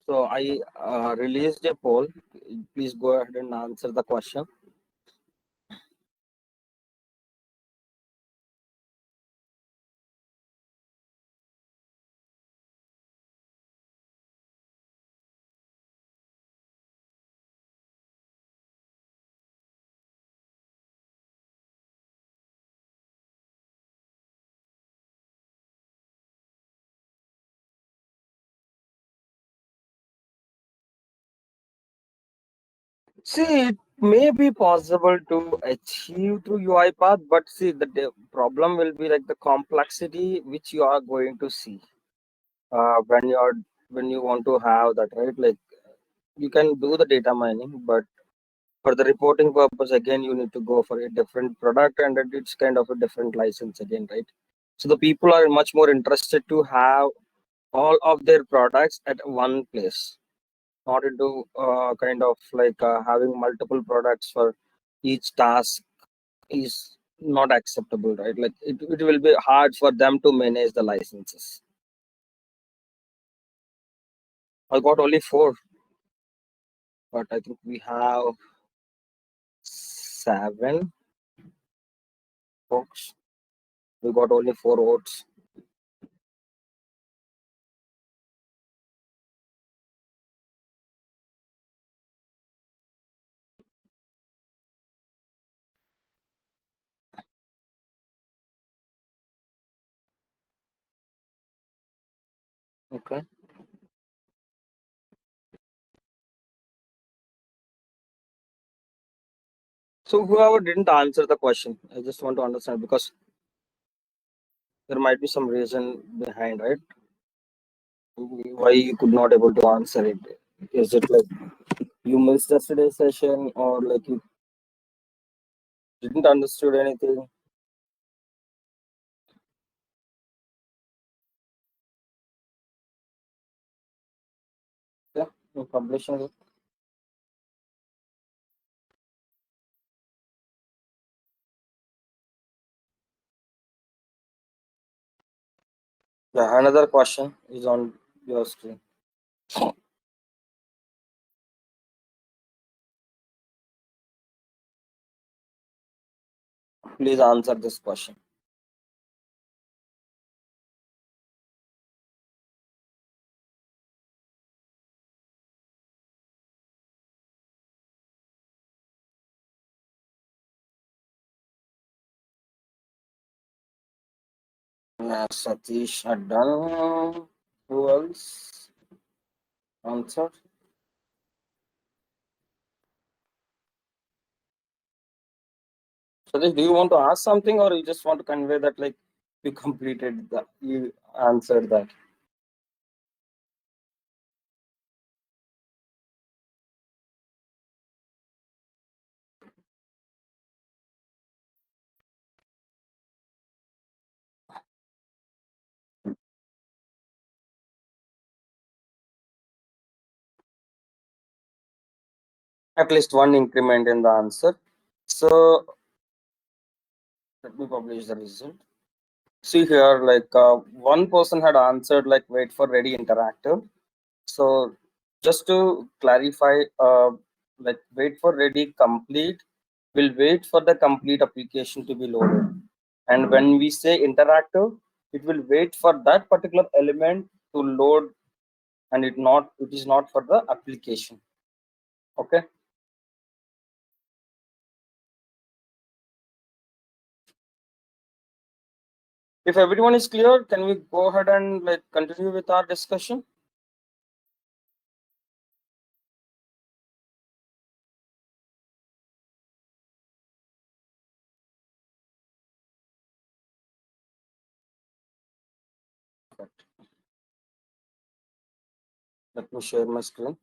So I released a poll. Please go ahead and answer the question. See, it may be possible to achieve through UiPath, but see, the problem will be like the complexity which you are going to see when you want to have that, right? Like you can do the data mining, but for the reporting purpose, again, you need to go for a different product, and it's kind of a different license again, right? So the people are much more interested to have all of their products at one place, not into kind of like having multiple products for each task is not acceptable, right? Like it will be hard for them to manage the licenses. I got only four, but I think we have seven folks. We got only four votes. Okay. So whoever didn't answer the question, I just want to understand because there might be some reason behind, right? Why you could not able to answer it. Is it like you missed yesterday's session, or like you didn't understood anything? Yeah, no publishing it. Yeah, another question is on your screen. Please answer this question. Yeah, Satish had done. Who else answered? Satish, do you want to ask something, or you just want to convey that like you completed that, you answered that? At least one increment in the answer. So let me publish the result. See here, like one person had answered like wait for ready interactive. So just to clarify, like wait for ready complete will wait for the complete application to be loaded. And when we say interactive, it will wait for that particular element to load, and it is not for the application. Okay. If everyone is clear, can we go ahead and like continue with our discussion? Let me share my screen.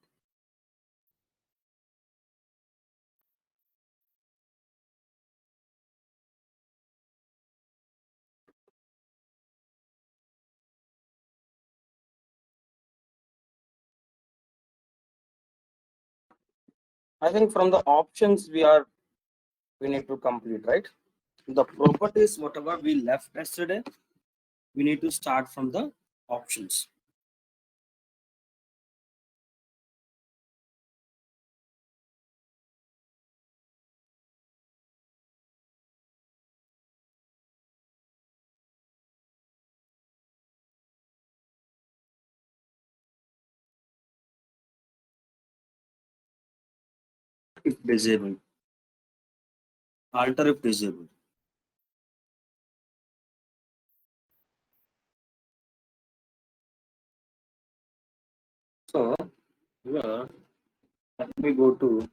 I think from the options we need to complete, right? The properties, whatever we left yesterday, we need to start from the options. if disabled. Alter if disabled. So here, let me go to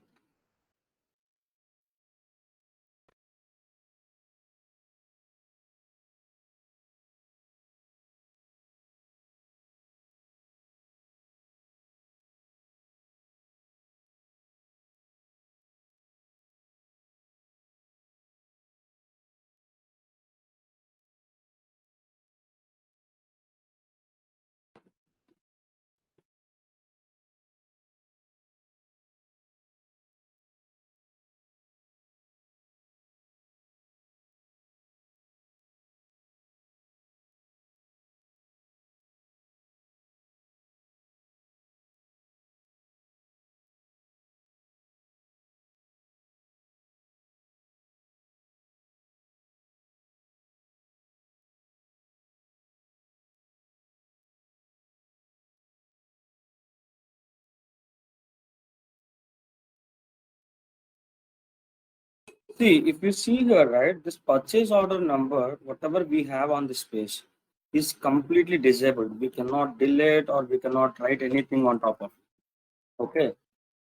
see if you see here, right? This purchase order number, whatever we have on this page, is completely disabled. We cannot delete or we cannot write anything on top of it. Okay,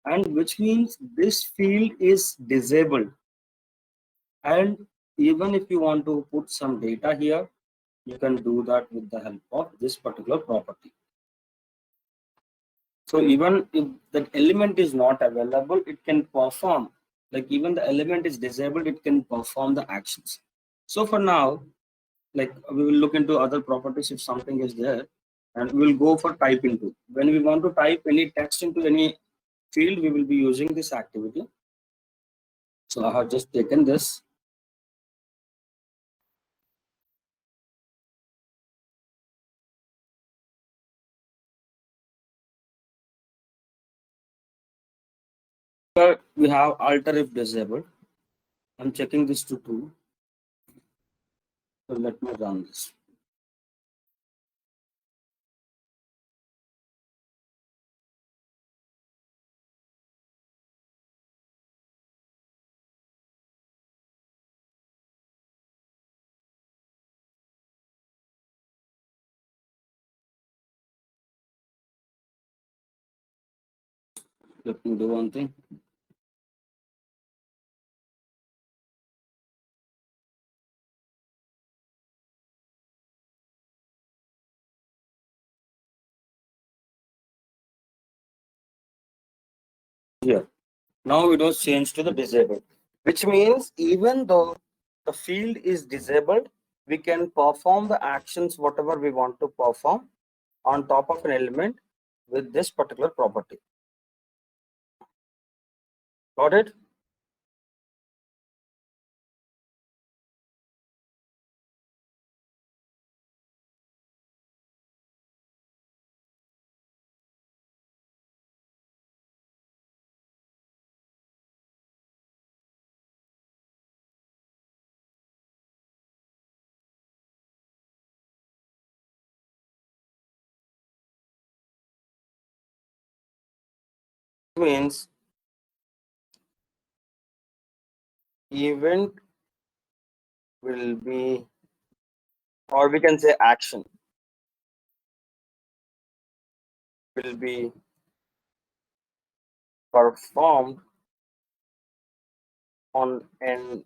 and which means this field is disabled. And even if you want to put some data here, you can do that with the help of this particular property. So even if that element is not available, it can perform, like even the element is disabled, it can perform the actions. So for now, like we will look into other properties if something is there, and we will go for type into. When we want to type any text into any field, we will be using this activity. So I have just taken this. Here we have alter if disabled. I'm checking this to true. So let me run this. Let me do one thing. Here. Now it was changed to the disabled, which means even though the field is disabled, we can perform the actions whatever we want to perform on top of an element with this particular property. Got it? Means event will be, or we can say action will be performed on an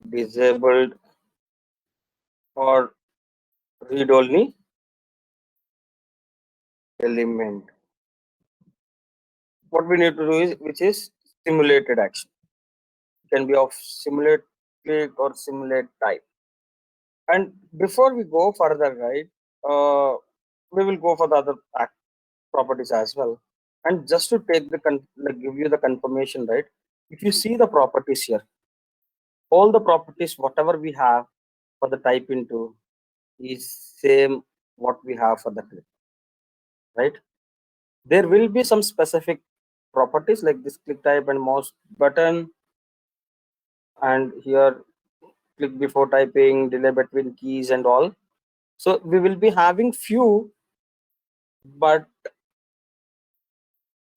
disabled or read only element. What we need to do is, which is simulated action, can be of simulate click or simulate type. And before we go further, right, we will go for the other properties as well. And just to take the like give you the confirmation, right? If you see the properties here, all the properties whatever we have for the type into is same what we have for the click, right? There will be some specific properties like this click type and mouse button, and here click before typing, delay between keys and all. So we will be having few, but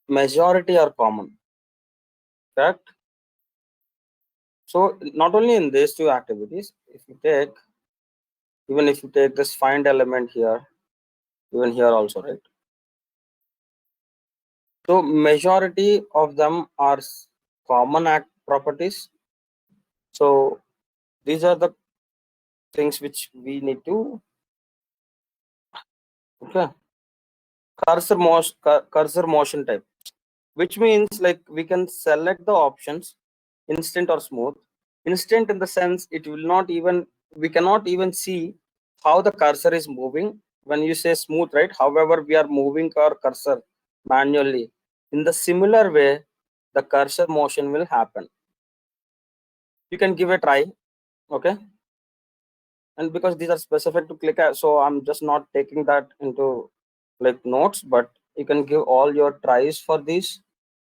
majority are common. correct? So not only in these two activities, even if you take this find element here, even here also, right? So majority of them are common act properties. So these are the things which we need to, okay. Cursor motion type, which means like we can select the options instant or smooth. Instant in the sense it will not even, we cannot even see how the cursor is moving when you say smooth, right? However, we are moving our cursor manually. In the similar way, the cursor motion will happen. You can give a try, okay? And because these are specific to click, so I'm just not taking that into like notes, but you can give all your tries for these,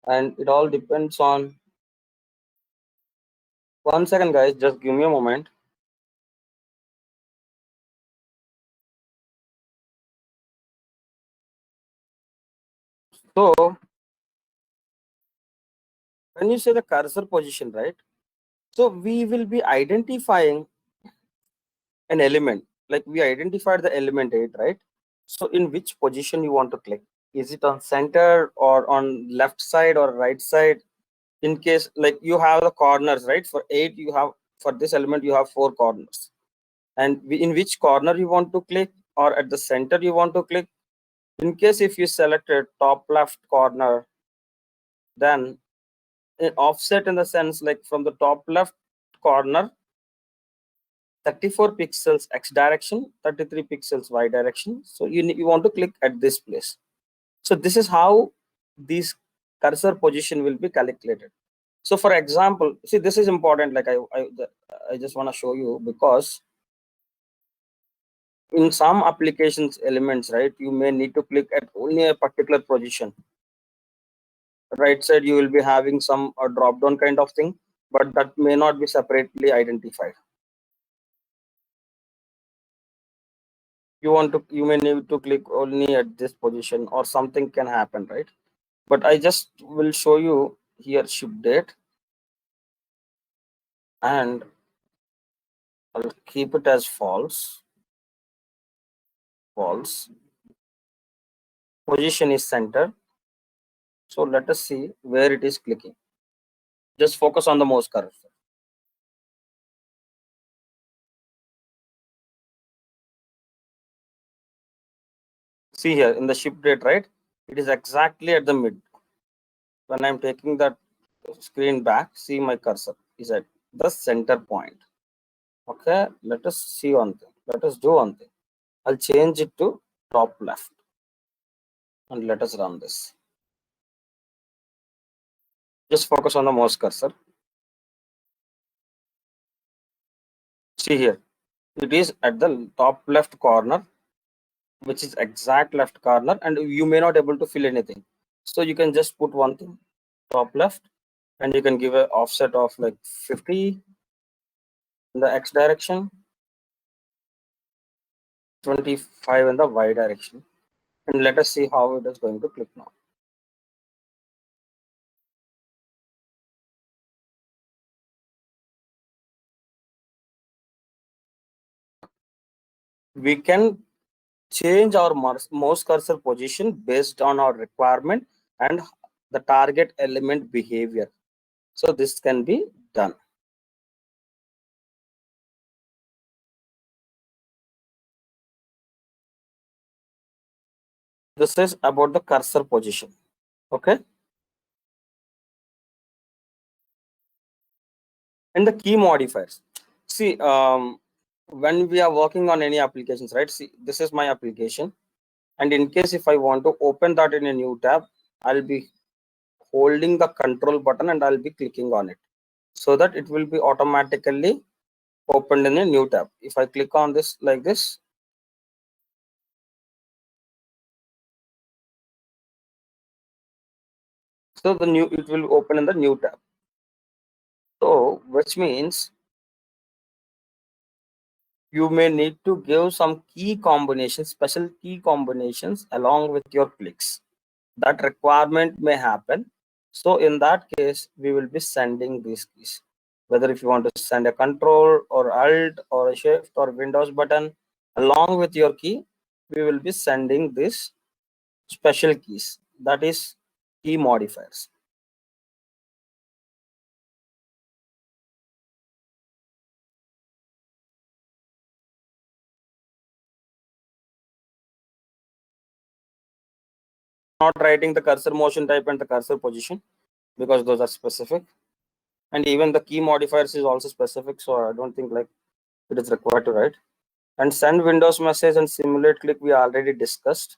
and it all depends on. One second, guys, just give me a moment. So when you say the cursor position, right? So we will be identifying an element, like we identified the element 8, right? So in which position you want to click? Is it on center or on left side or right side? In case like you have the corners, right? For 8 you have, for this element you have 4 corners, and in which corner you want to click, or at the center you want to click. In case if you selected top left corner, then offset in the sense like from the top left corner 34 pixels x direction, 33 pixels y direction. So you want to click at this place. So this is how these cursor position will be calculated. So for example, see, this is important, like I just want to show you, because in some applications elements, right, you may need to click at only a particular position. Right side you will be having some drop down kind of thing, but that may not be separately identified. You may need to click only at this position, or something can happen, right? But I just will show you here ship date, and I'll keep it as false. Position is center. So let us see where it is clicking. Just focus on the mouse cursor. See here in the ship date, right? It is exactly at the mid. When I'm taking that screen back, see my cursor is at the center point. Okay, let us see one thing. Let us do one thing. I'll change it to top left, and let us run this. Just focus on the mouse cursor. See here, it is at the top left corner, which is exact left corner, and you may not able to fill anything. So you can just put one thing, top left, and you can give an offset of like 50 in the x direction, 25 in the y direction, and let us see how it is going to click now. We can change our mouse cursor position based on our requirement and the target element behavior. So this can be done. This is about the cursor position. Okay. And the key modifiers. See, when we are working on any applications, right? See, this is my application. And in case if I want to open that in a new tab, I'll be holding the control button and I'll be clicking on it, so that it will be automatically opened in a new tab. If I click on this like this, so the new, it will open in the new tab. So which means you may need to give some key combinations, special key combinations along with your clicks. That requirement may happen. So in that case, we will be sending these keys. Whether if you want to send a control or alt or a shift or Windows button along with your key, we will be sending this special keys, that is key modifiers. Not writing the cursor motion type and the cursor position because those are specific, and even the key modifiers is also specific, so I don't think like it is required to write. And send Windows message and simulate click we already discussed,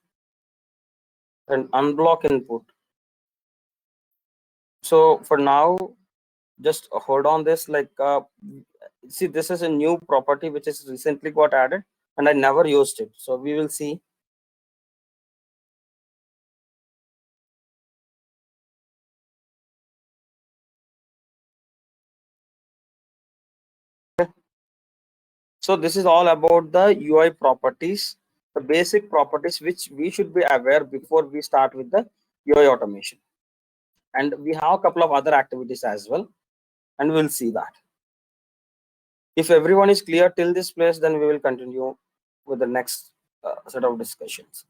and unblock input. So for now, just hold on this, like see, this is a new property which is recently got added and I never used it, so we will see. So this is all about the UI properties, the basic properties which we should be aware before we start with the UI automation. And we have a couple of other activities as well, and we'll see that. If everyone is clear till this place, then we will continue with the next set of discussions.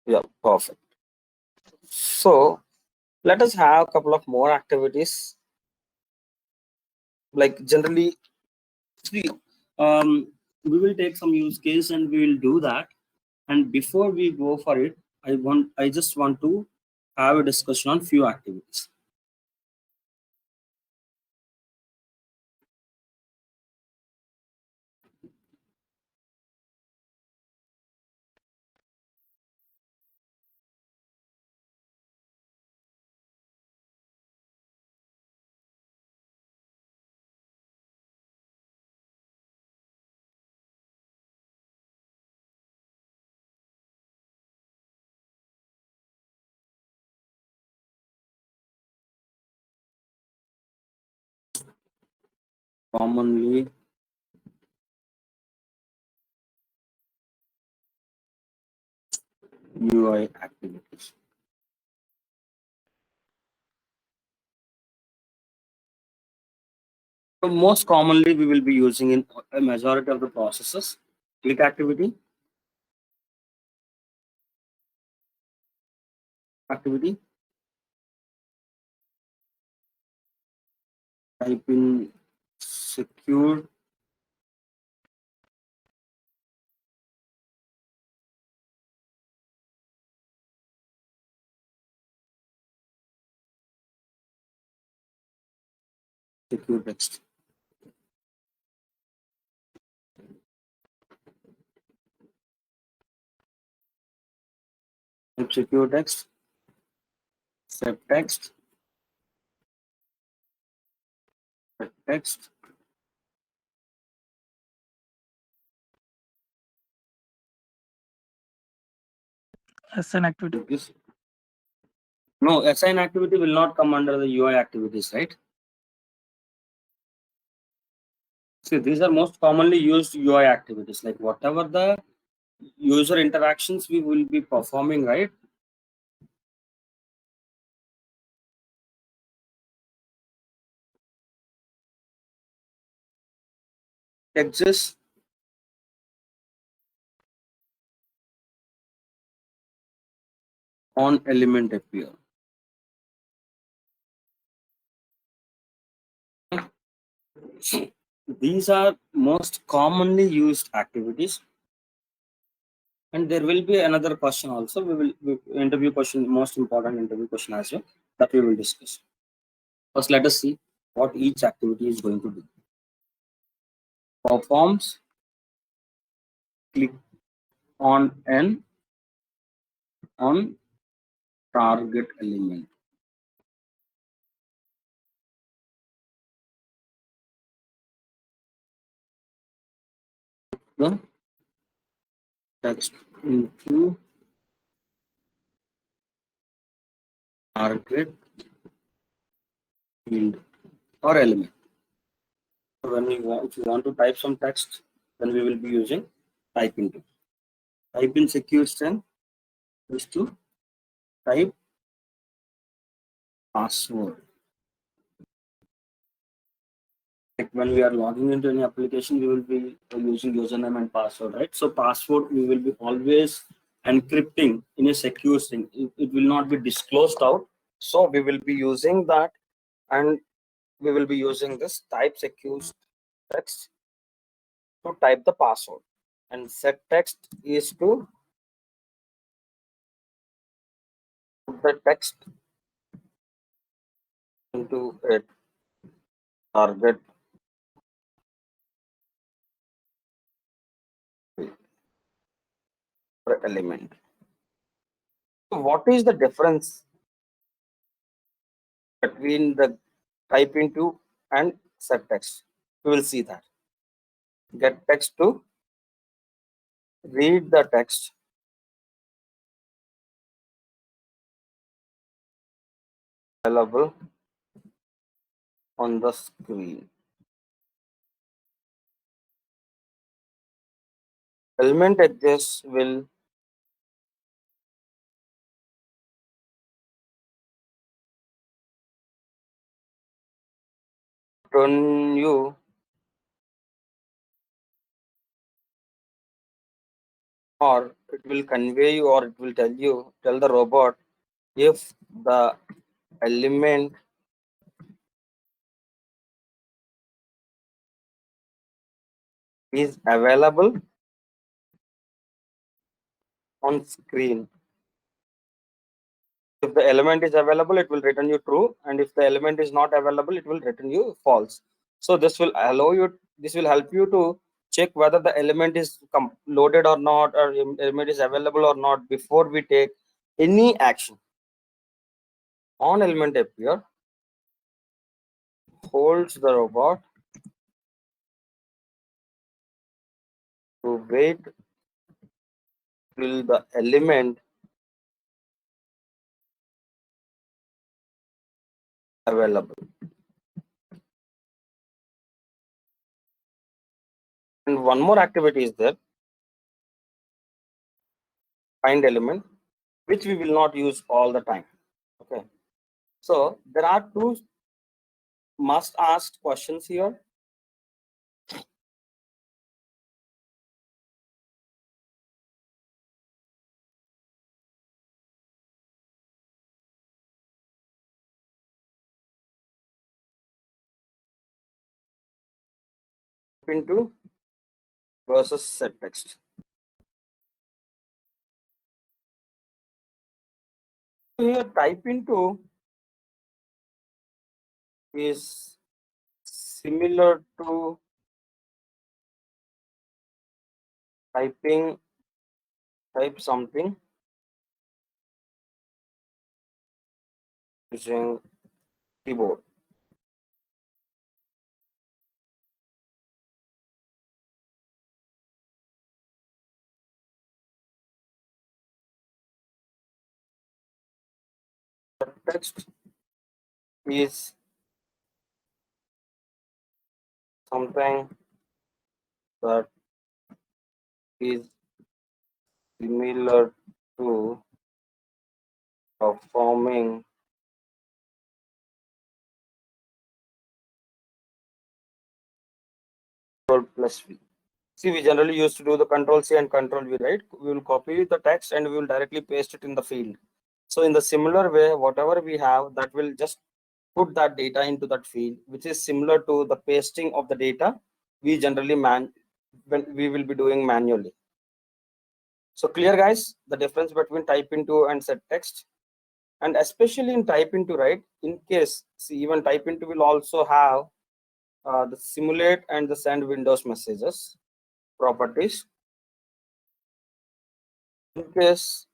Yeah, perfect. So let us have a couple of more activities. Like generally, see, we will take some use case and we will do that. And before we go for it, I just want to have a discussion on few activities. Commonly UI activities. So most commonly we will be using in a majority of the processes. Click activity, type in secure secure text. Type secure text, set text, set text. Assign activity. No, assign activity will not come under the UI activities, right? See, these are most commonly used UI activities, like whatever the user interactions we will be performing, right? Exists on element appear. These are most commonly used activities. And there will be another question also. Interview question, most important interview question as well, that we will discuss. First, let us see what each activity is going to do. Performs click on an on target element. The text into target field or element. So when if you want to type some text, then we will be using type into. Type in secure string is to type password. Like when we are logging into any application, we will be using username and password, right? So password we will be always encrypting in a secure string. It will not be disclosed out. So we will be using that, and we will be using this type secure text to type the password, and set text is to put the text into a target element. So what is the difference between the type into and set text? We will see that. Get text to read the text available on the screen. Element edges will turn you, or it will convey you, or it will tell the robot if the element is available on screen. If the element is available, it will return you true, and if the element is not available, it will return you false. So this will help you to check whether the element is loaded or not, or element is available or not before we take any action. On element appear, holds the robot to wait till the element available. And one more activity is there, find element, which we will not use all the time. Okay, so there are two must ask questions here. Into versus set text. Here type into is similar to type something using keyboard. The text is something that is similar to performing Control plus V. See, we generally used to do the Control C and Control V, right? We will copy the text and we will directly paste it in the field. So in the similar way, whatever we have, that will just put that data into that field, which is similar to the pasting of the data we generally when we will be doing manually. So clear, guys, the difference between type into and set text. And especially in type into, right, in case, see, even type into will also have the simulate and the send windows messages properties. In case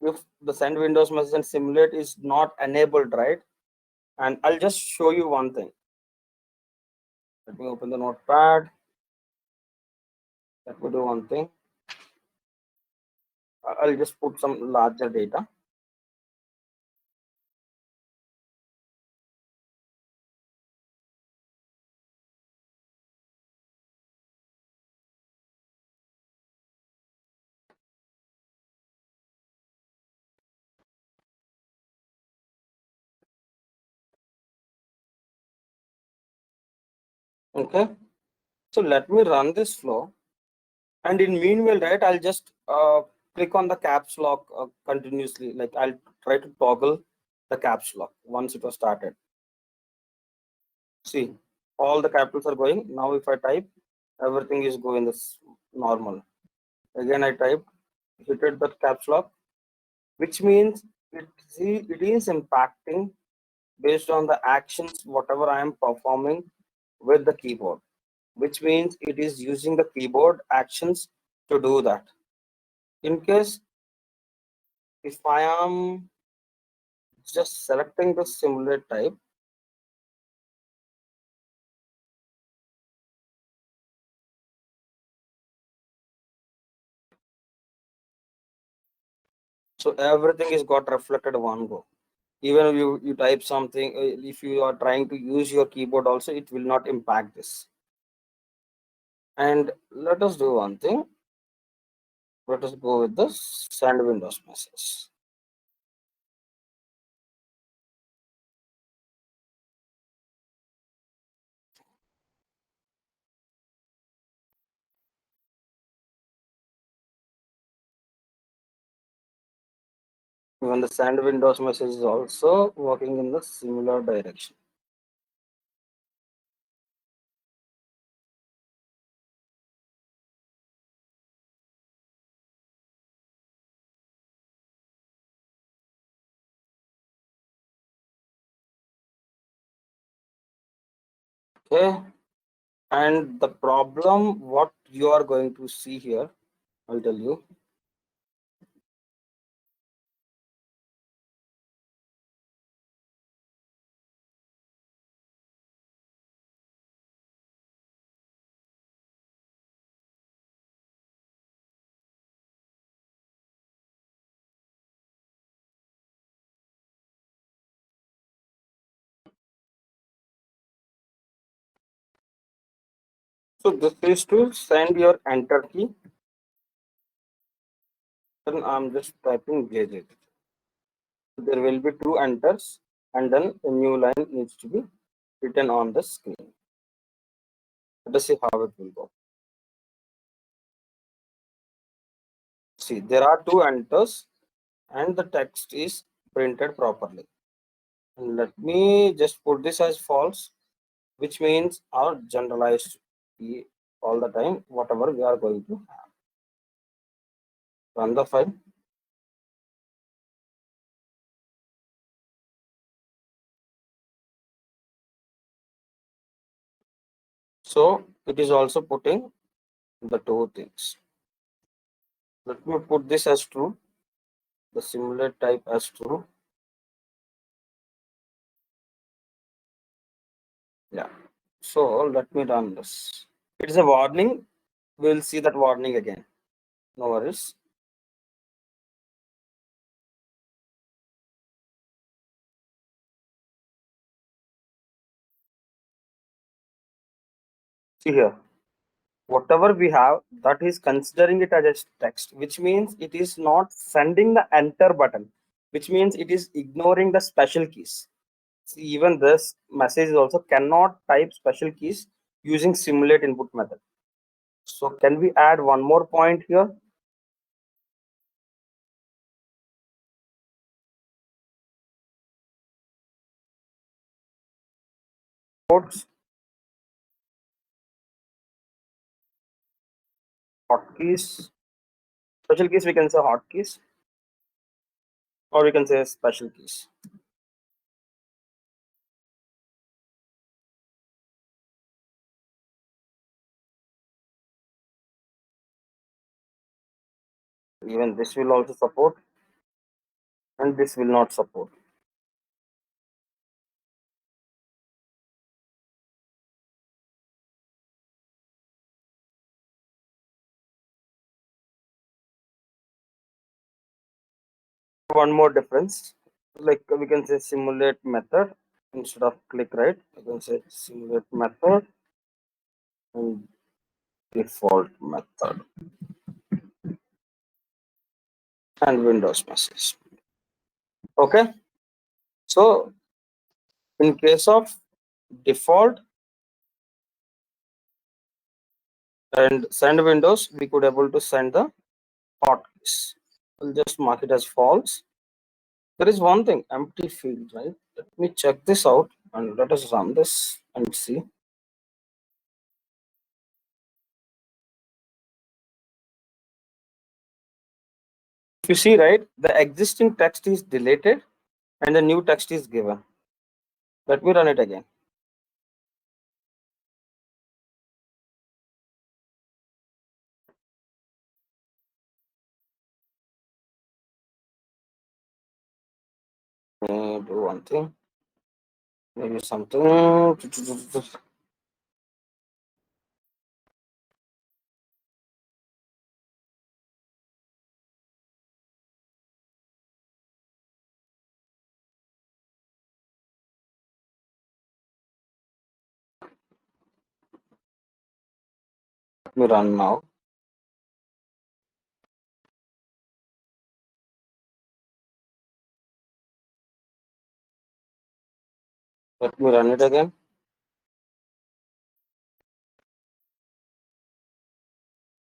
if the send Windows message and simulate is not enabled, right? And I'll just show you one thing. Let me open the notepad. Let me do one thing. I'll just put some larger data. Okay. So let me run this flow. And in meanwhile, right, I'll just click on the caps lock continuously. Like I'll try to toggle the caps lock once it was started. See, all the capitals are going. Now if I type, everything is going this normal. Again, I type, hit the caps lock, which means it is impacting based on the actions, whatever I am performing with the keyboard, which means it is using the keyboard actions to do that. In case if I am just selecting the simulate type, so everything is got reflected one go. Even if you type something, if you are trying to use your keyboard also, it will not impact this. And let us do one thing. Let us go with the send Windows message. Even the send Windows message is also working in the similar direction. Okay. And the problem, what you are going to see here, I'll tell you. So this is to send your enter key. Then I'm just typing JJ. There will be two enters, and then a new line needs to be written on the screen. Let us see how it will go. See, there are two enters, and the text is printed properly. And let me just put this as false, which means our generalized key all the time, whatever we are going to have. Run the file. So it is also putting the two things. Let me put this as true, the simulate type as true. Yeah. So let me run this. It is a warning. We'll see that warning again. No worries. See here, whatever we have, that is considering it as a text, which means it is not sending the enter button, which means it is ignoring the special keys. See, even this message also cannot type special keys using simulate input method. So can we add one more point here? Codes, hotkeys, special keys, we can say hotkeys, or we can say special keys. Even this will also support, and this will not support. One more difference, like we can say simulate method instead of click, right? I can say simulate method and default method and Windows message. Okay, so in case of default and send Windows, we could able to send the hotkeys. We'll just mark it as false. There is one thing, empty field, right? Let me check this out and let us run this and see. If you see, right, the existing text is deleted and the new text is given. Let me run it again. Let me do one thing. Maybe something. Let me run now. Let me run it again.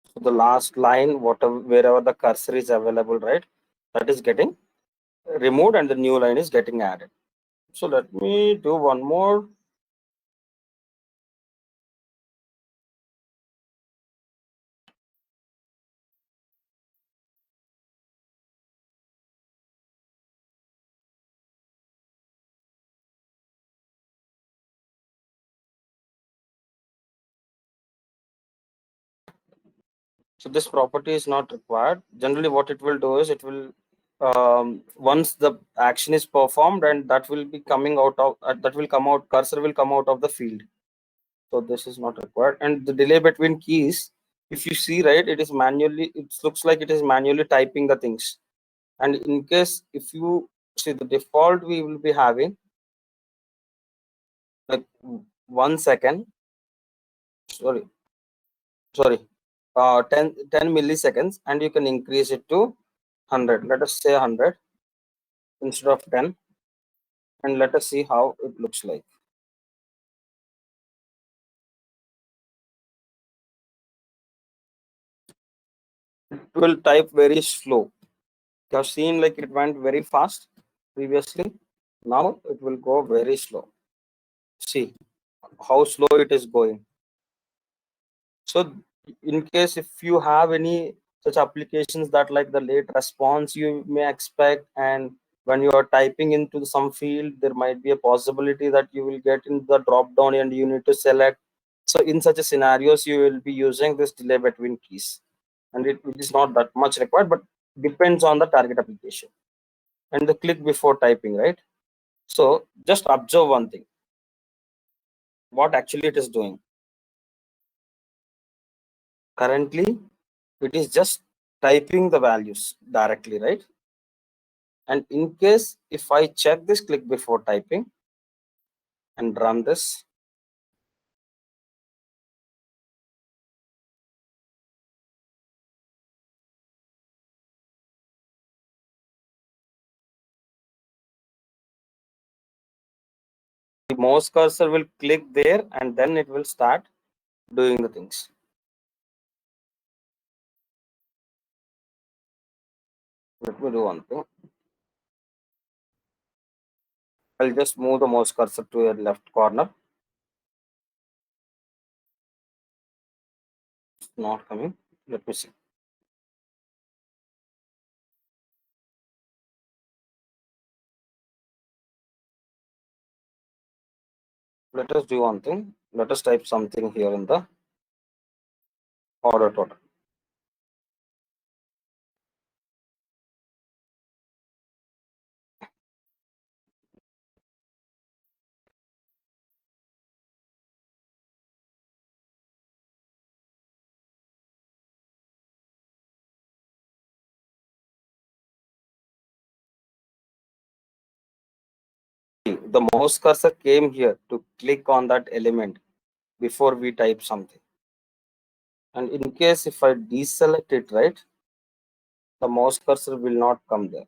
So the last line, whatever wherever the cursor is available, right, that is getting removed and the new line is getting added. So let me do one more. So this property is not required. Generally, what it will do is it will once the action is performed and that will be coming out of that will come out, cursor will come out of the field. So this is not required. And the delay between keys, if you see, right, it is manually, it looks like it is manually typing the things. And in case if you see the default, we will be having like 1 second, sorry, 10 milliseconds, and you can increase it to 100. Let us say 100 instead of 10, and let us see how it looks like. It will type very slow. You have seen like it went very fast previously. Now it will go very slow. See how slow it is going. So in case if you have any such applications that like the late response you may expect, and when you are typing into some field, there might be a possibility that you will get in the drop down and you need to select. So in such a scenarios, you will be using this delay between keys, and it is not that much required, but depends on the target application. And the click before typing, right? So just observe one thing, what actually it is doing. Currently, it is just typing the values directly, right? And in case if I check this click before typing and run this, the mouse cursor will click there and then it will start doing the things. Let me do one thing. I'll just move the mouse cursor to your left corner. It's not coming. Let me see. Let us do one thing. Let us type something here in the order total. the mouse cursor came here to click on that element before we type something. And in case if I deselect it, right, the mouse cursor will not come there.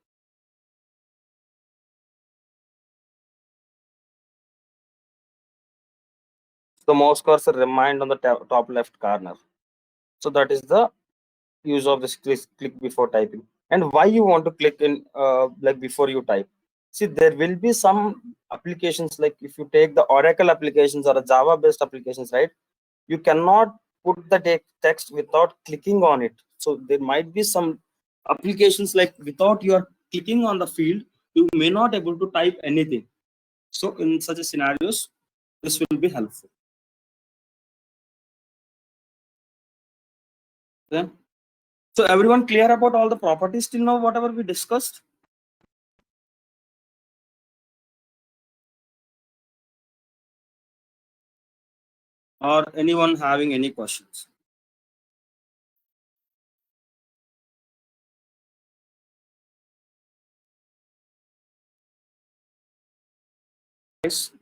The mouse cursor remained on the top left corner. So that is the use of this click before typing. And why you want to click in like before you type? See, there will be some applications, like if you take the Oracle applications or a Java based applications, right, you cannot put the text without clicking on it. So there might be some applications like without you are clicking on the field, you may not able to type anything. So in such a scenarios, this will be helpful. Yeah. So everyone clear about all the properties till now, whatever we discussed? Or anyone having any questions? Yes.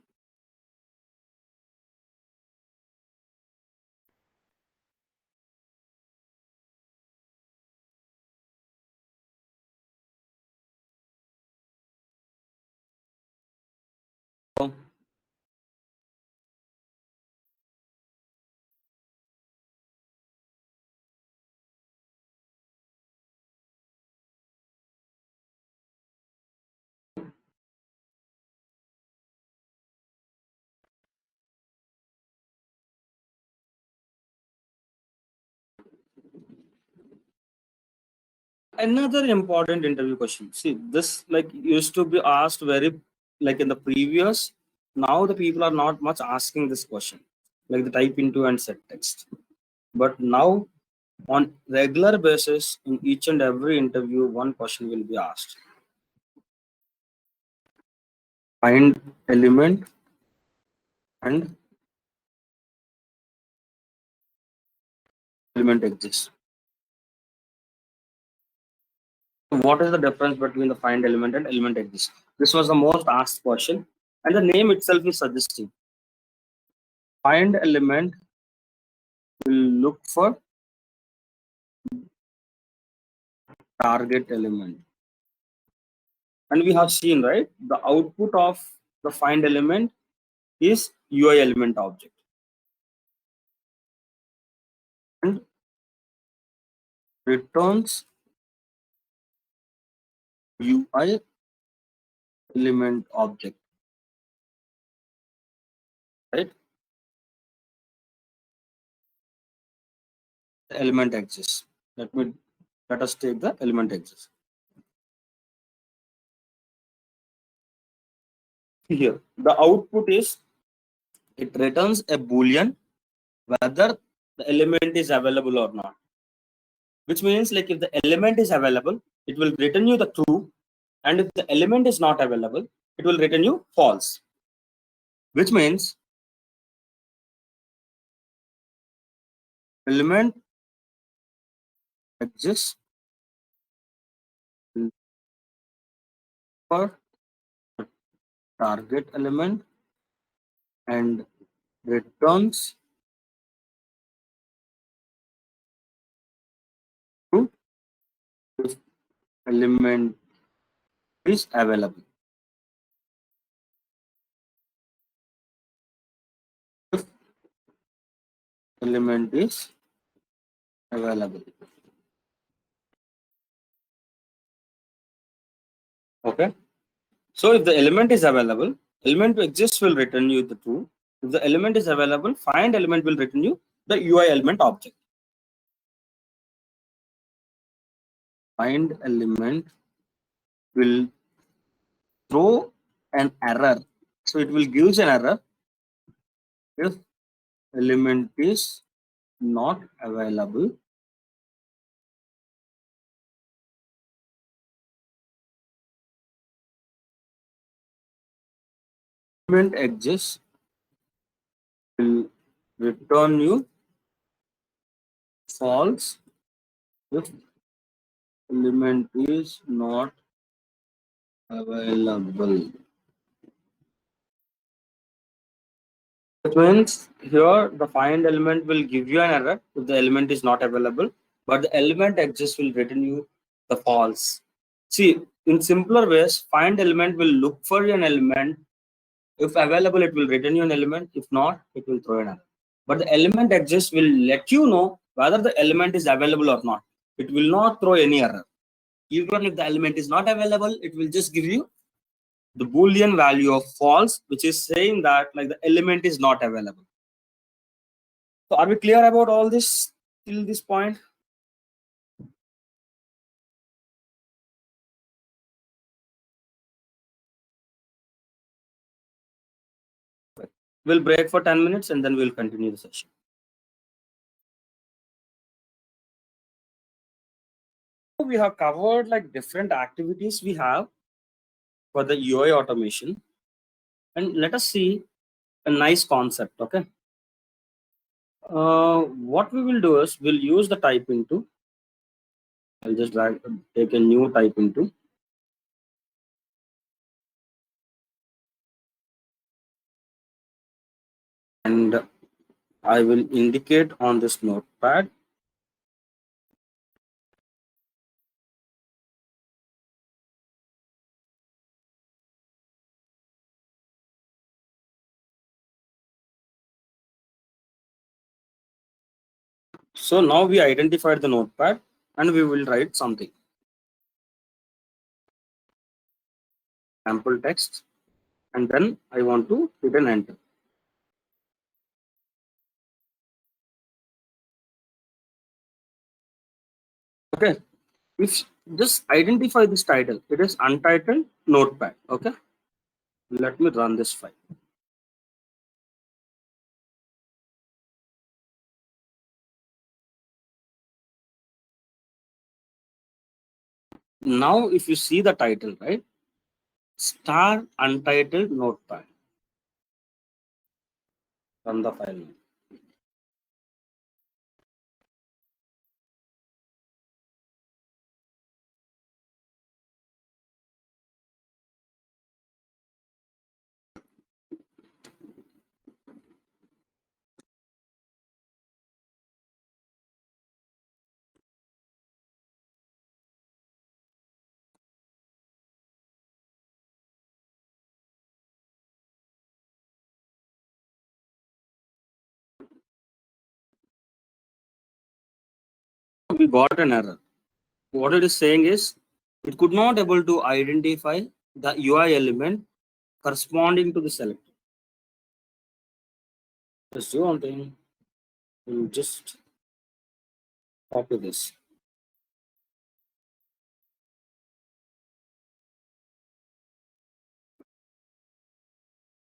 Another important interview question. See, this like used to be asked very like in the previous. Now the people are not much asking this question, like the type into and set text. But now on regular basis in each and every interview, one question will be asked. Find element and element exists. What is the difference between the find element and element exists? This was the most asked question, and the name itself is suggesting. Find element will look for target element. And we have seen, right, the output of the find element is UI element object. And returns UI element object, right? The element exists. Let us take the element exists. Here, the output is it returns a boolean whether the element is available or not. Which means like if the element is available, it will return you the true, and if the element is not available, it will return you false. Which means element exists for target element and returns true if element is available. If element is available. Okay. So if the element is available, element exists will return you the true. If the element is available, find element will return you the UI element object. Find element will throw an error. So it will give an error if element is not available. Element exists will return you false if element is not available. Which means here the find element will give you an error if the element is not available, but the element exists will return you the false. See, in simpler ways, find element will look for an element. If available, it will return you an element. If not, it will throw an error. But the element exists will let you know whether the element is available or not. It will not throw any error. Even if the element is not available, it will just give you the boolean value of false, which is saying that like the element is not available. So are we clear about all this till this point? We'll break for 10 minutes and then we'll continue the session. We have covered like different activities we have for the UI automation, and let us see a nice concept. Okay, what we will do is we'll use the type into. I'll just take a new type into, and I will indicate on this notepad. So now we identified the notepad and we will write something. Sample text, and then I want to hit an enter. Okay, if just identify this title, it is untitled notepad. Okay, let me run this file. Now if you see the title, right, star untitled notepad, run the file. We got an error. What it is saying is it could not able to identify the UI element corresponding to the selector. Let's do one thing. We'll just copy this.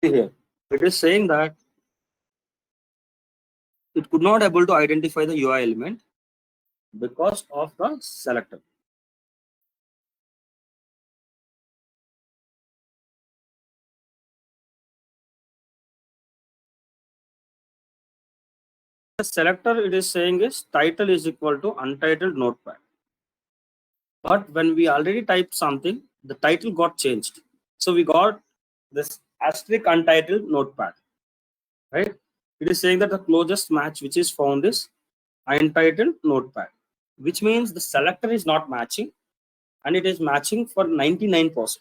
See here, it is saying that it could not able to identify the UI element because of the selector. The selector it is saying is title is equal to untitled notepad. But when we already typed something, the title got changed. So we got this asterisk untitled notepad, right? It is saying that the closest match which is found is untitled notepad, which means the selector is not matching and it is matching for 99%.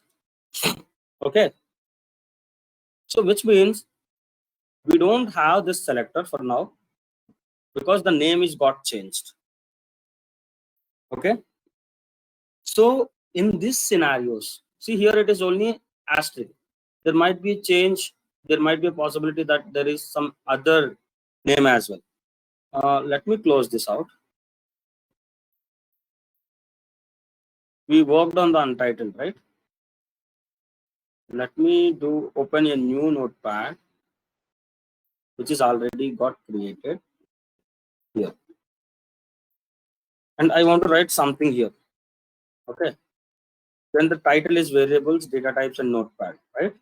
Okay. So which means we don't have this selector for now because the name is got changed. Okay. So in these scenarios, see here it is only asterisk. There might be a change. There might be a possibility that there is some other name as well. Let me close this out. We worked on the untitled, right? Let me open a new notepad, which is already got created here. And I want to write something here. Okay. Then the title is variables, data types, and notepad, right?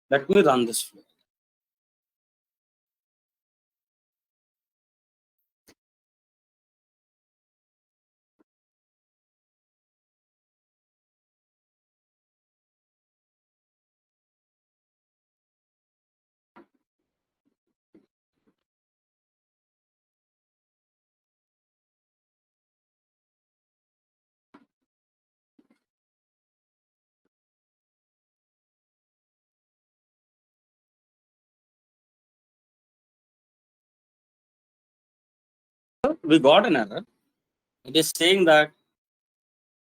Let me run this flow. we got an error. It is saying that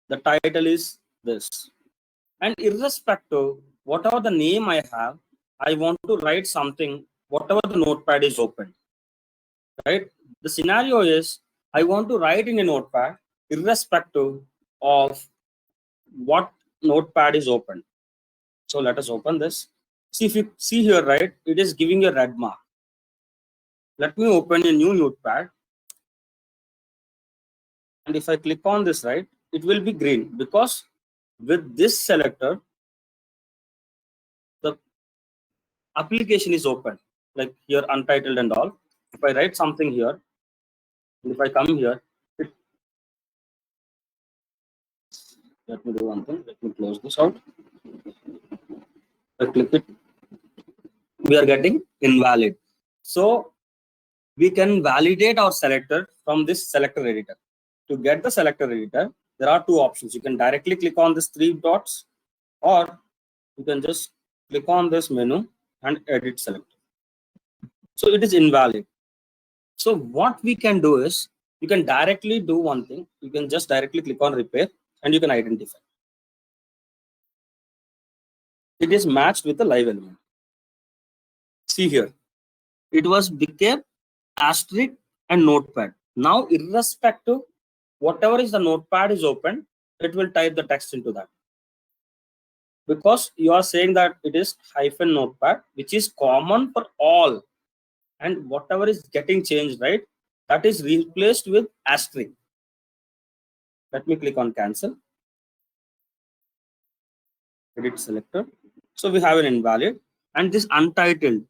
the title is this. And irrespective, whatever the name I have, I want to write something, whatever the notepad is open, right? The scenario is I want to write in a notepad, irrespective of what notepad is open. So let us open this. See, if you see here, right, it is giving a red mark. Let me open a new notepad. And if I click on this, right, it will be green because with this selector, the application is open, like here untitled and all. If I write something here, and if I come here, let me do one thing. Let me close this out. I click it. We are getting invalid. So we can validate our selector from this selector editor. To get the selector editor, there are two options. You can directly click on this three dots, or you can just click on this menu and edit selector. So it is invalid. So what we can do is, you can directly do one thing. You can just directly click on repair and you can identify. It is matched with the live element. See here, it was became asterisk and notepad. Now, irrespective, whatever is the notepad is open, it will type the text into that. Because you are saying that it is hyphen notepad, which is common for all. And whatever is getting changed, right, that is replaced with asterisk. Let me click on cancel. Edit selector. So we have an invalid, and this untitled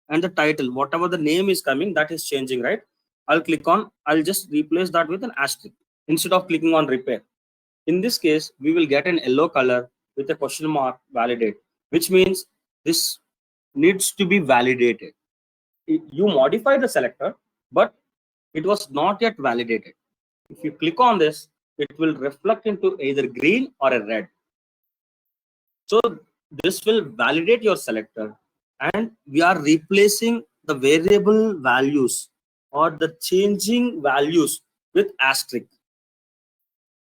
and the title, whatever the name is coming, that is changing, right? I'll just replace that with an asterisk instead of clicking on repair. In this case, we will get an yellow color with a question mark validate, which means this needs to be validated. You modify the selector, but it was not yet validated. If you click on this, it will reflect into either green or a red. So this will validate your selector, and we are replacing the variable values or the changing values with asterisk.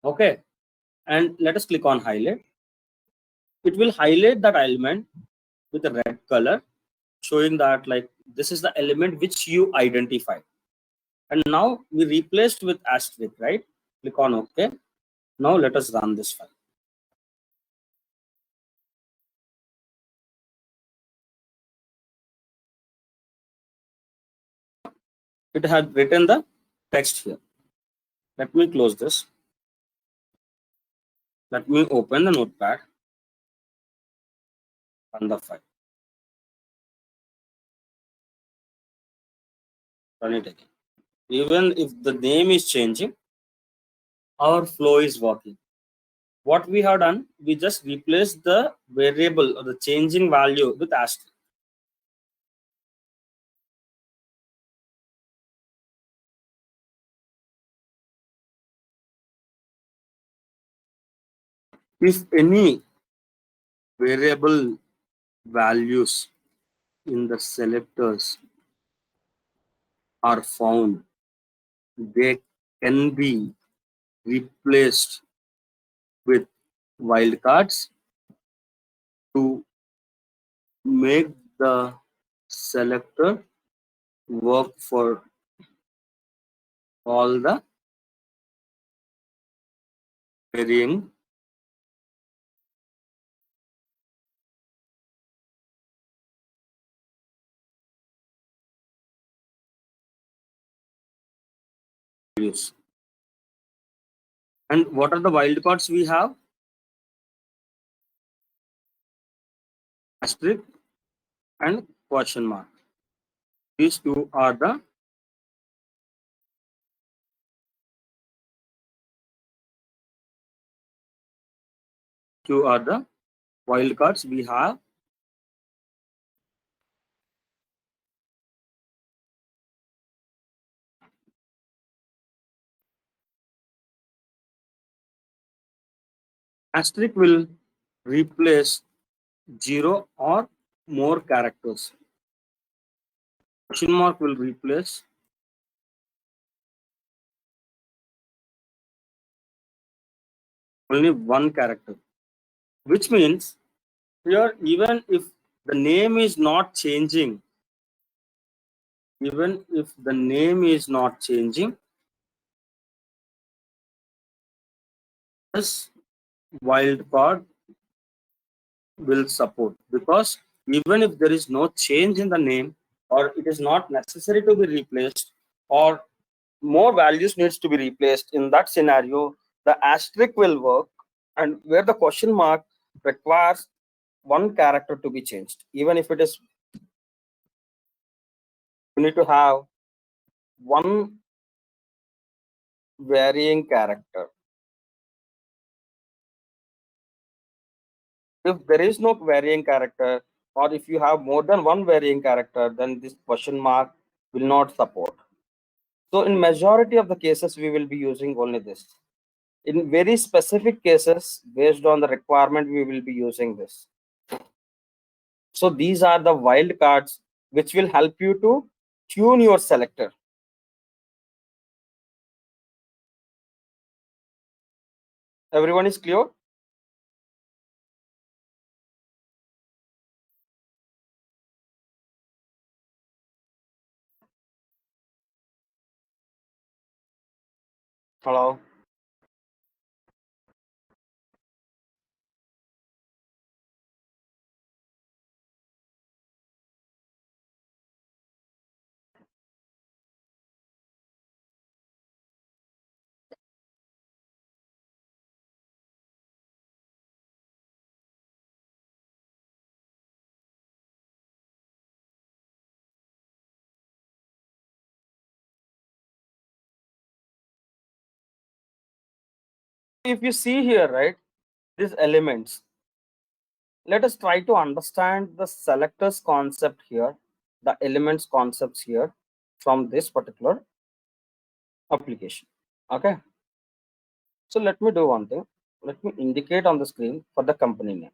Okay, and let us click on highlight. It will highlight that element with a red color, showing that like this is the element which you identified. And now we replaced with asterisk, right? Click on OK. Now let us run this file. It had written the text here. Let me close this. Let me open the notepad on the file. Run it again. Even if the name is changing, our flow is working. What we have done, we just replaced the variable or the changing value with asterisk. If any variable values in the selectors are found, they can be replaced with wildcards to make the selector work for all the varying values. And what are the wildcards we have? Asterisk and question mark. These two are the wildcards we have. Asterisk will replace 0 or more characters. Question mark will replace only one character, which means here even if the name is not changing, even if the name is not changing, this wildcard will support, because even if there is no change in the name, or it is not necessary to be replaced, or more values needs to be replaced, in that scenario the asterisk will work, and where the question mark requires one character to be changed. Even if it is, you need to have one varying character. If there is no varying character, or if you have more than one varying character, then this question mark will not support. So in majority of the cases we will be using only this. In very specific cases, based on the requirement, we will be using this. So these are the wildcards which will help you to tune your selector. Everyone is clear? Hello? If you see here, right, these elements, let us try to understand the selectors concept here, the elements concepts here from this particular application. Okay. So let me do one thing. Let me indicate on the screen for the company name.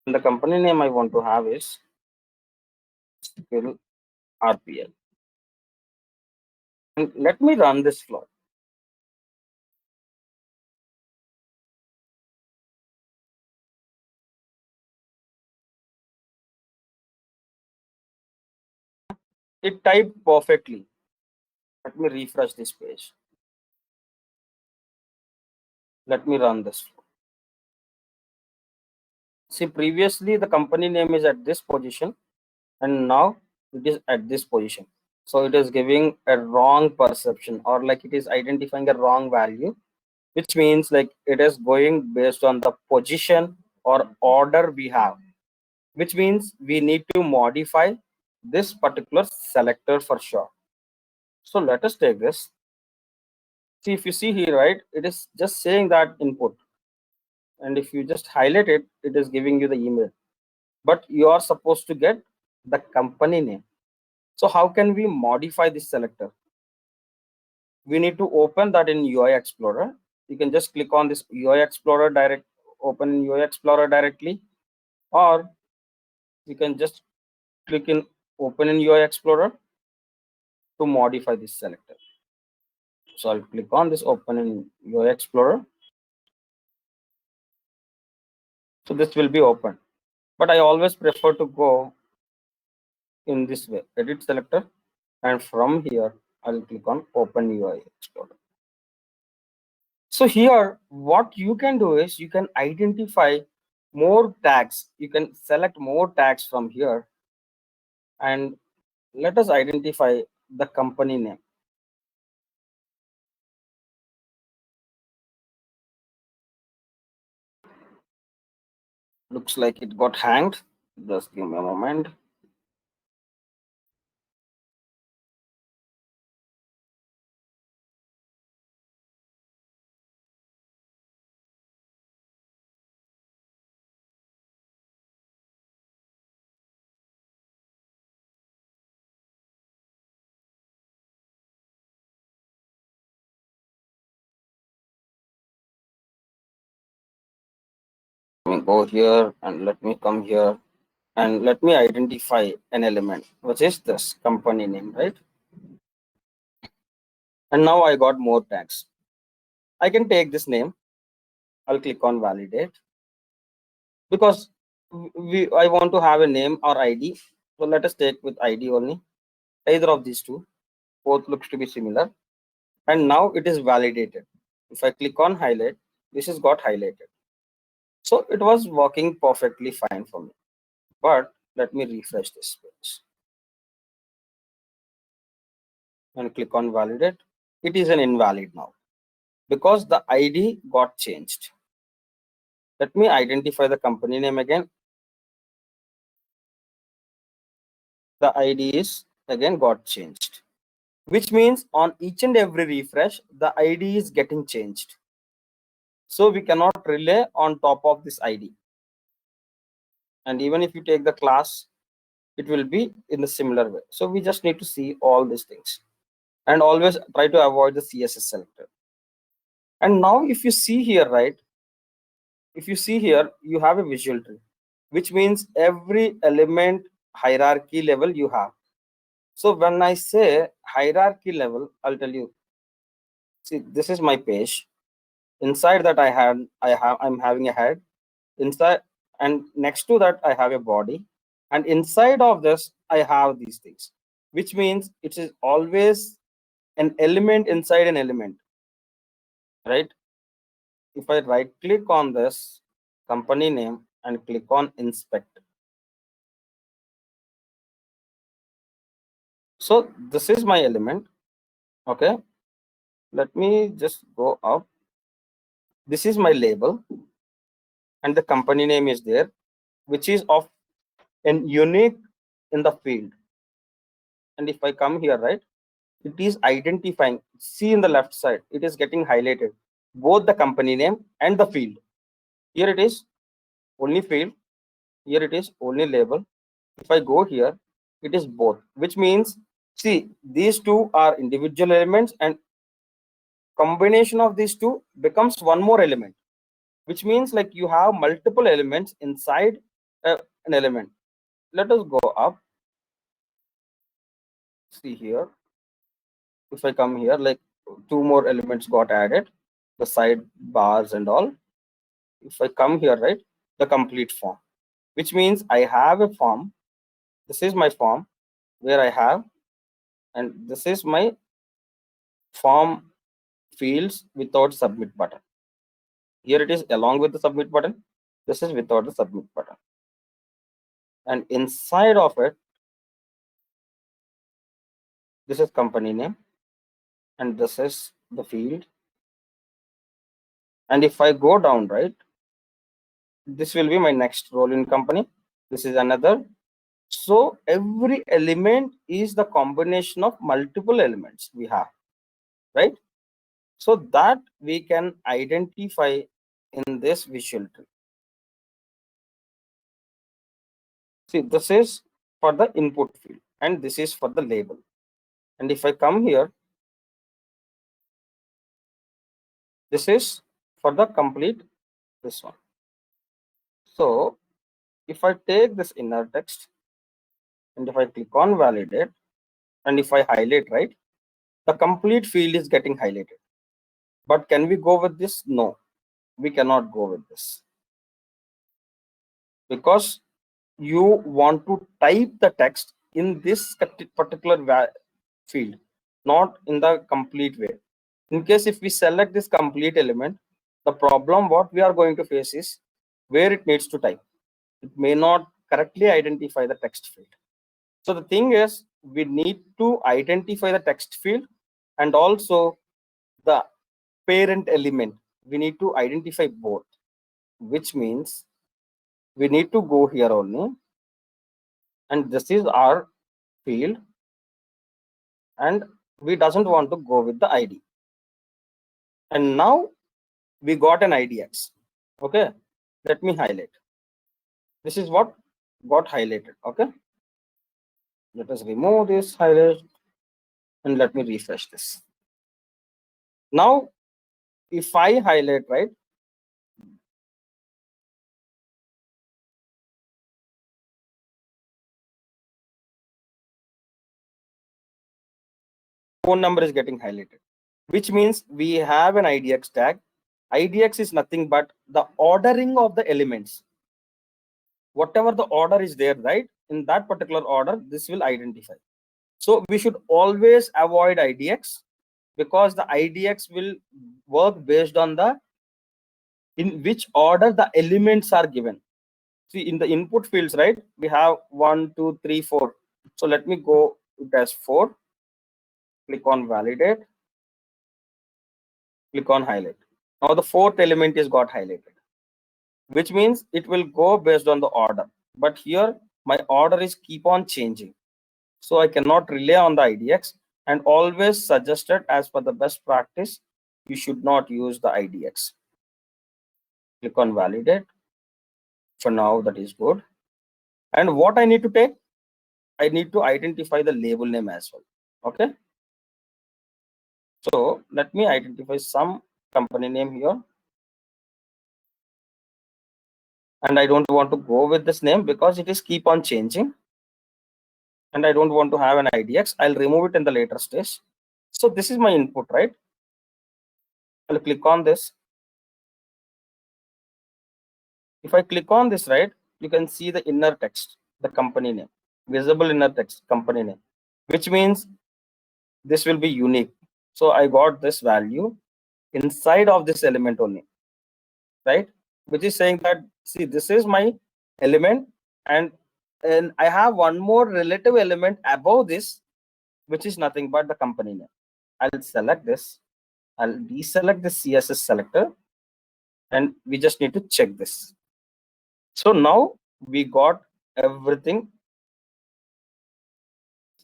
And the company name I want to have is skill RPL. And let me run this flow. It typed perfectly. Let me refresh this page. Let me run this flow. See, previously the company name is at this position, and now it is at this position. So it is giving a wrong perception, or like it is identifying a wrong value, which means like it is going based on the position or order we have, which means we need to modify this particular selector for sure. So let us take this. See, if you see here, right, it is just saying that input, and if you just highlight it, it is giving you the email, but you are supposed to get the company name. So how can we modify this selector? We need to open that in UI Explorer. You can just click on this UI Explorer direct, open in UI Explorer directly, or you can just click in open in UI Explorer to modify this selector. So I'll click on this open in UI Explorer. So this will be open, but I always prefer to go in this way, edit selector, and from here I'll click on open UI Explorer. So here what you can do is you can identify more tags. You can select more tags from here, and let us identify the company name. Looks like it got hanged. Just give me a moment. Let me go here and let me come here and let me identify an element, which is this company name, right? And now I got more tags. I can take this name. I'll click on validate because I want to have a name or ID. So let us take with ID only. Either of these two, both looks to be similar. And now it is validated. If I click on highlight, this is got highlighted. So it was working perfectly fine for me. But let me refresh this page and click on validate. It is an invalid now because the ID got changed. Let me identify the company name again. The ID is again got changed, which means on each and every refresh, the ID is getting changed. So we cannot rely on top of this ID. And even if you take the class, it will be in the similar way. So we just need to see all these things and always try to avoid the CSS selector. And now if you see here, right, if you see here, you have a visual tree, which means every element hierarchy level you have. So when I say hierarchy level, I'll tell you, see, this is my page. Inside that I'm having a head. Inside and next to that I have a body. And inside of this, I have these things, which means it is always an element inside an element, right? If I right click on this company name and click on inspect. So this is my element. Okay. Let me just go up. This is my label and the company name is there, which is of an unique in the field. And if I come here, right, it is identifying. See in the left side, it is getting highlighted both the company name and the field. Here it is only field. Here it is only label. If I go here, it is both, which means, see, these two are individual elements and combination of these two becomes one more element, which means like you have multiple elements inside an element. Let us go up. See here, if I come here, like two more elements got added, the side bars and all. If I come here, right, the complete form, which means I have a form. This is my form where I have, and this is my form fields without submit button. Here it is along with the submit button. This is without the submit button. And inside of it, this is company name and this is the field. And if I go down, right, this will be my next role in company. This is another. So every element is the combination of multiple elements we have, right? So that we can identify in this visual tree. See, this is for the input field and this is for the label. And if I come here, this is for the complete this one. So if I take this inner text and if I click on validate and if I highlight, right, the complete field is getting highlighted. But can we go with this? No, we cannot go with this because you want to type the text in this particular field, not in the complete way. In case if we select this complete element, the problem what we are going to face is where it needs to type. It may not correctly identify the text field. So the thing is, we need to identify the text field and also the parent element. We need to identify both, which means we need to go here only. And this is our field. And we doesn't want to go with the ID. And now we got an IDX. Okay. Let me highlight. This is what got highlighted. Okay. Let us remove this highlight and let me refresh this. Now, if I highlight, right, phone number is getting highlighted. which means we have an IDX tag. IDX is nothing but the ordering of the elements. Whatever the order is there, right? In that particular order, this will identify. So we should always avoid IDX, because the IDX will work based on the in which order the elements are given. See, in the input fields, right, we have 1 2 3 4. So let me go it as 4. Click on validate, click on highlight. Now the fourth element is got highlighted, which means it will go based on the order. But here my order is keep on changing, so I cannot rely on the IDX, and always suggested as per the best practice, you should not use the IDX. Click on validate. For now, that is good. And what I need to take, I need to identify the label name as well. Okay. So let me identify some company name here. And I don't want to go with this name because it is keep on changing. And I don't want to have an IDX. I'll remove it in the later stage. So this is my input, right? I'll click on this. If I click on this, right, you can see the inner text, the company name, visible inner text, company name, which means this will be unique. So I got this value inside of this element only, right? Which is saying that, see, this is my element, and I have one more relative element above this, which is nothing but the company name. I'll select this. I'll deselect the CSS selector, and we just need to check this. So now we got everything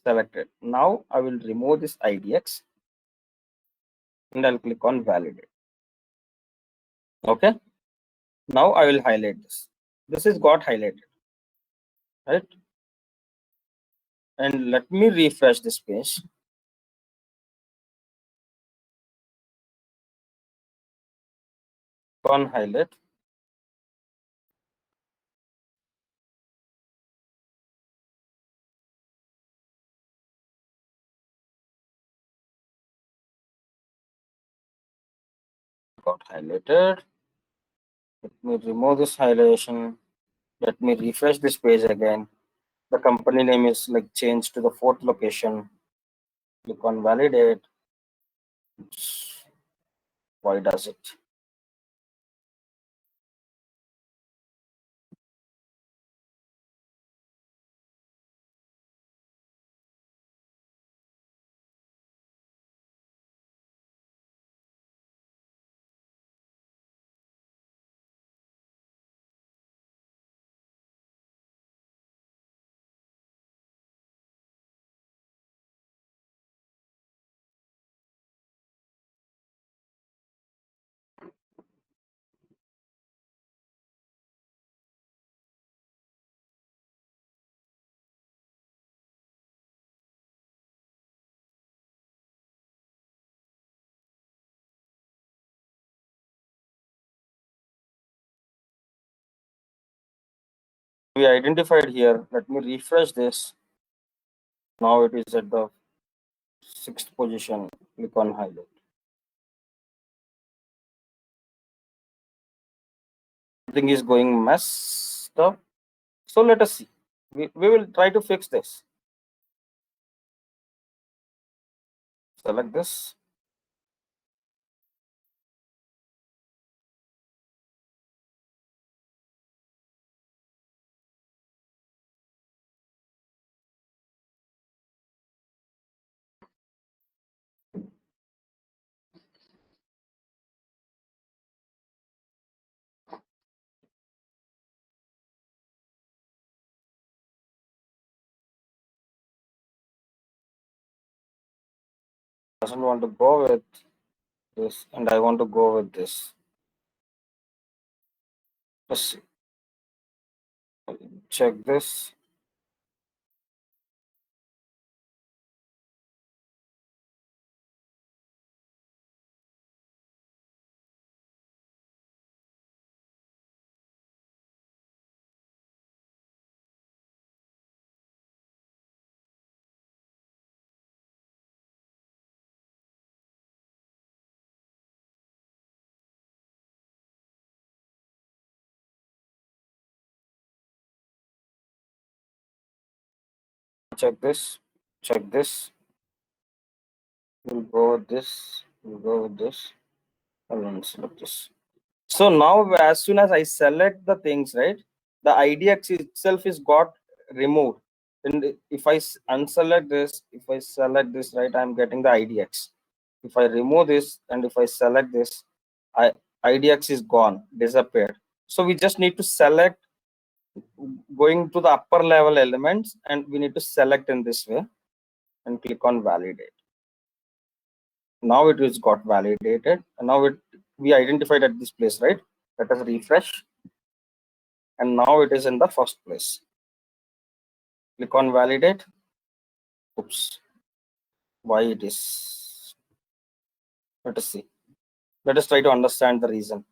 selected. Now I will remove this IDX and I'll click on validate. Okay. Now I will highlight this. This is got highlighted, right? And let me refresh this page. On highlight. Got highlighted. Let me remove this highlightation. Let me refresh this page again. The company name is like changed to the fourth location. Click on validate. Why does it? We identified here. Let me refresh this. Now it is at the 6th position. Click on highlight. Something is going messed up. So let us see. We will try to fix this. Select this. Doesn't want to go with this, and I want to go with this. Let's see. Check this. check this, check this. We'll go with this, we'll go with this, and then select this. So now as soon as I select the things, right, the IDX itself is got removed. And if I unselect this, if I select this, right, I'm getting the IDX. If I remove this and if I select this, IDX is gone, disappeared. So we just need to select going to the upper level elements, and we need to select in this way and click on validate. Now it is got validated, and now we identified at this place, right? Let us refresh, and now it is in the first place. Click on validate. Oops, why it is? Let us see. Let us try to understand the reason.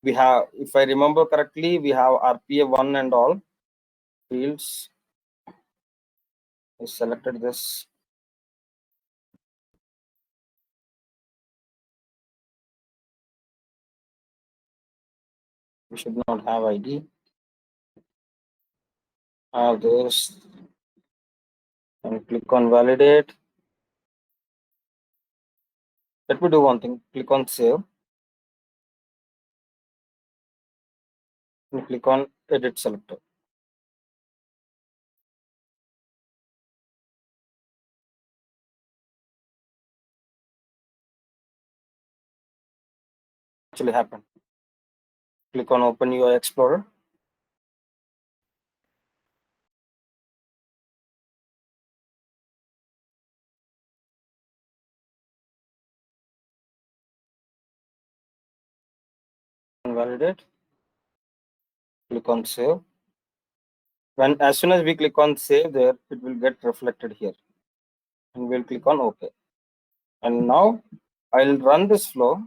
We have, if I remember correctly, we have RPA1 and all fields. I selected this. We should not have ID. Have this, and click on validate. Let me do one thing. Click on save and click on edit selector. Actually happened. Click on open UI Explorer. And validate. Click on save. When as soon as we click on save there, it will get reflected here. And we'll click on OK. And now I'll run this flow,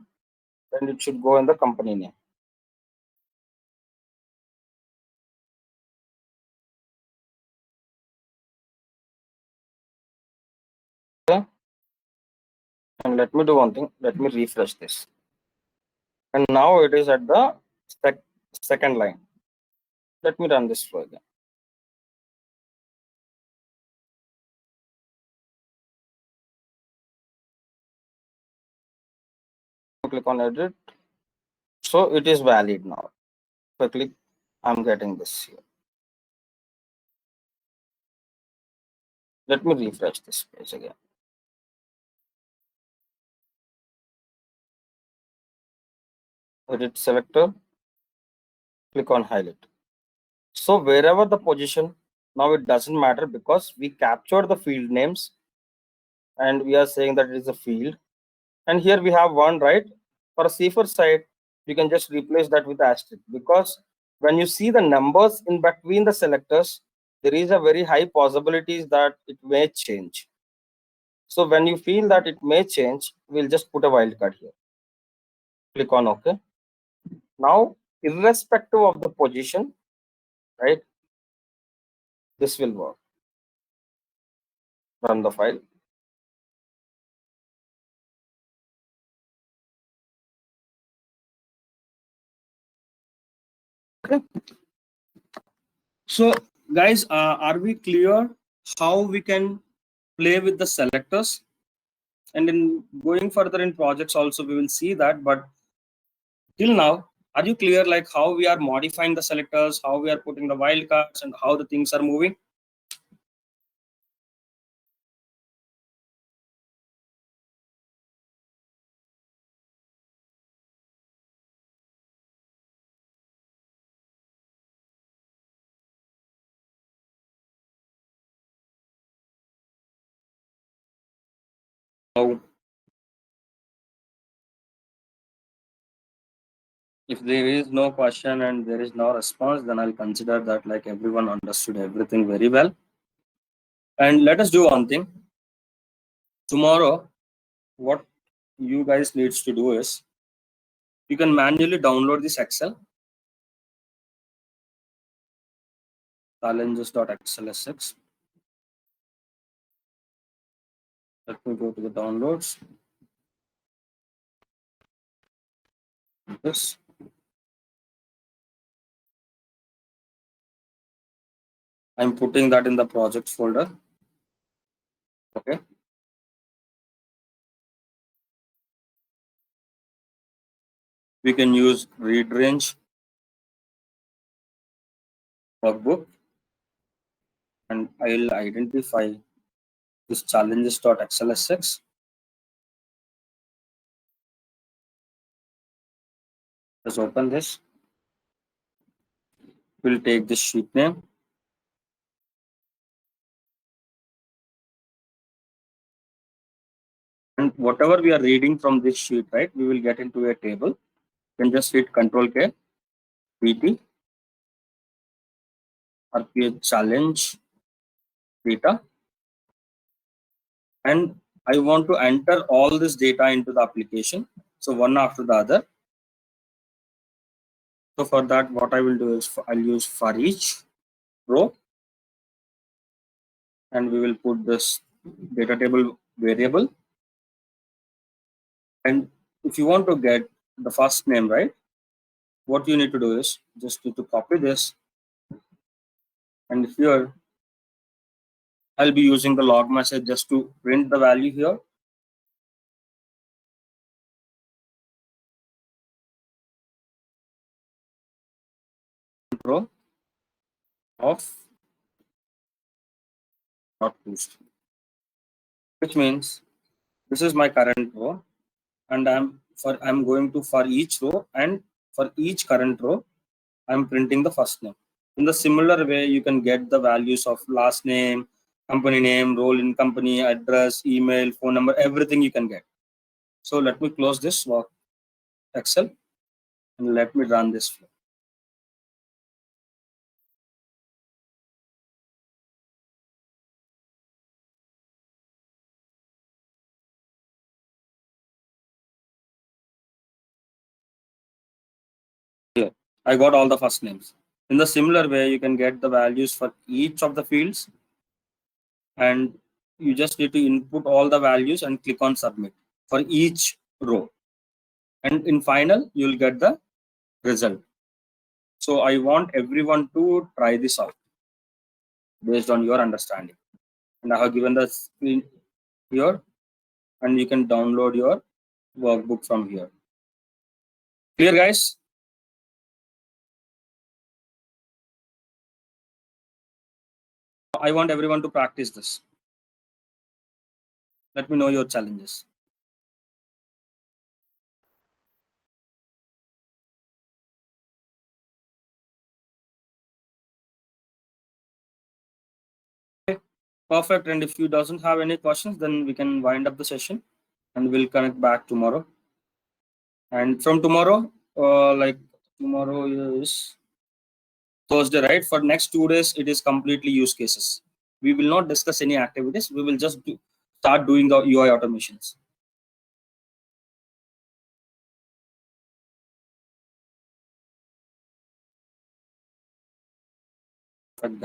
and it should go in the company name. Okay. And let me do one thing. Let me refresh this. And now it is at the second line. Let me run this flow again. Click on edit. So it is valid now. If I click, I'm getting this here. Let me refresh this page again. Edit selector, click on highlight. So wherever the position, now it doesn't matter because we captured the field names and we are saying that it is a field. And here we have one, right? For a safer side, you can just replace that with asterisk, because when you see the numbers in between the selectors, there is a very high possibilities that it may change. So when you feel that it may change, we'll just put a wildcard here. Click on OK. Now, irrespective of the position, right, this will work. Run the file. Okay. So guys, are we clear how we can play with the selectors? And in going further in projects also we will see that, but till now, are you clear like how we are modifying the selectors, how we are putting the wildcards, and how the things are moving? Now, if there is no question and there is no response, then I'll consider that like everyone understood everything very well. And let us do one thing. Tomorrow, what you guys needs to do is you can manually download this Excel, challenges.xlsx. Let me go to the downloads. This. I'm putting that in the project folder. Okay. We can use read range workbook, and I'll identify this challenges.xlsx. Let's open this. We'll take this sheet name. And whatever we are reading from this sheet, right, we will get into a table. You can just hit Control K, PT, RPA challenge data. And I want to enter all this data into the application. So one after the other. So for that, what I will do is I'll use for each row, and we will put this data table variable. And if you want to get the first name, right, what you need to do is just need to copy this, and here I'll be using the log message just to print the value here. Row of dot post, which means this is my current row, and I'm going to for each row, and for each current row I'm printing the first name. In the similar way, you can get the values of last name, company name, role in company, address, email, phone number, everything you can get. So let me close this work Excel and let me run this flow. Here, I got all the first names. In the similar way, you can get the values for each of the fields, and you just need to input all the values and click on submit for each row. And in final, you'll get the result. So I want everyone to try this out based on your understanding. And I have given the screen here, and you can download your workbook from here. Clear, guys? I want everyone to practice this. Let me know your challenges. Okay, perfect. And if you doesn't have any questions, then we can wind up the session, and we'll connect back tomorrow. And from tomorrow, like tomorrow is Thursday, right? For next 2 days, it is completely use cases. We will not discuss any activities. We will just start doing the UI automations. Perfect, guys.